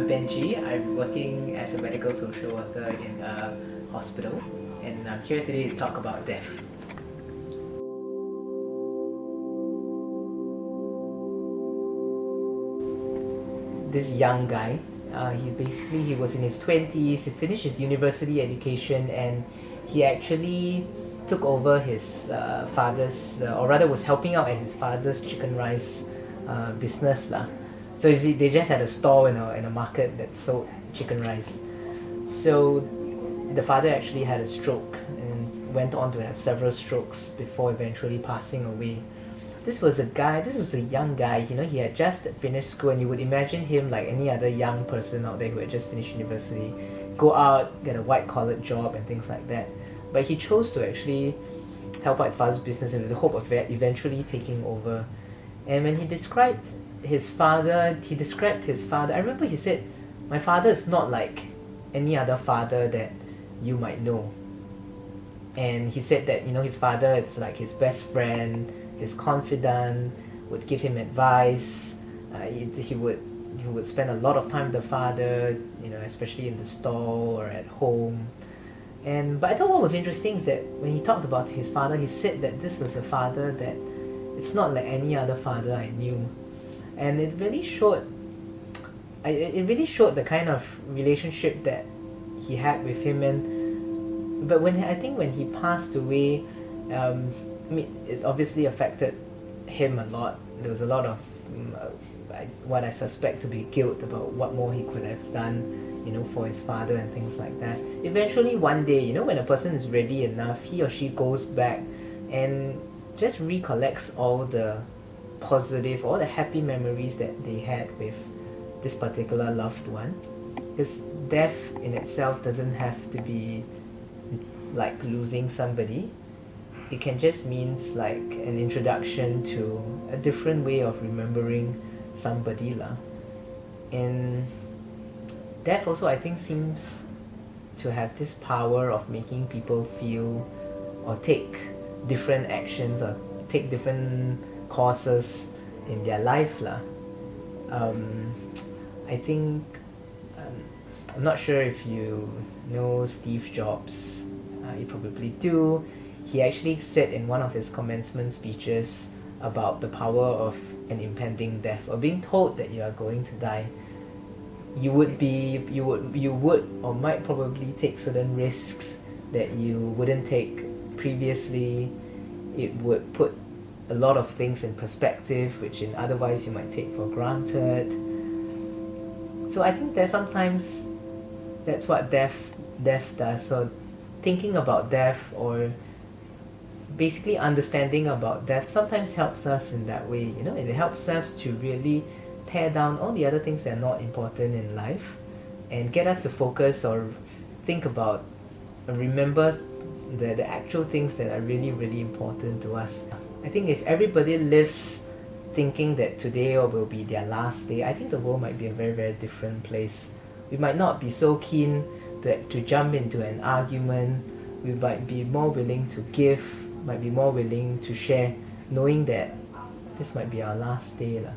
I'm Benji. I'm working as a medical social worker in a hospital, and I'm here today to talk about death. This young guy, he was in his 20s, he finished his university education, and he actually took over his father's, or rather was helping out at his father's chicken rice business lah. So you see, they just had a stall in a market that sold chicken rice. So the father actually had a stroke and went on to have several strokes before eventually passing away. This was a young guy, you know, he had just finished school, and you would imagine him like any other young person out there who had just finished university, go out, get a white collar job and things like that. But he chose to actually help out his father's business in the hope of eventually taking over. And when he described his father, I remember he said, "My father is not like any other father that you might know." And he said that, you know, his father, it's like his best friend, his confidant, would give him advice. He would spend a lot of time with the father, you know, especially in the store or at home. But I thought what was interesting is that when he talked about his father, he said that this was a father that it's not like any other father I knew. And it really showed the kind of relationship that he had with him. But when he passed away, it obviously affected him a lot. There was a lot of what I suspect to be guilt about what more he could have done, you know, for his father and things like that. Eventually one day, you know, when a person is ready enough, he or she goes back and just recollects all the positive, all the happy memories that they had with this particular loved one. Because death in itself doesn't have to be like losing somebody. It can just means like an introduction to a different way of remembering somebody lah. And death also, I think, seems to have this power of making people feel or take different actions or take different courses in their life lah. I think I'm not sure if you know Steve Jobs. You probably do. He actually said in one of his commencement speeches about the power of an impending death, or being told that you are going to die. You would or might probably take certain risks that you wouldn't take previously. It would put a lot of things in perspective which in otherwise you might take for granted. So I think that sometimes that's what death does. So thinking about death, or basically understanding about death, sometimes helps us in that way. You know, it helps us to really tear down all the other things that are not important in life and get us to focus or think about and remember the actual things that are really, really important to us. I think if everybody lives thinking that today will be their last day, I think the world might be a very, very different place. We might not be so keen to jump into an argument. We might be more willing to give, might be more willing to share, knowing that this might be our last day lah.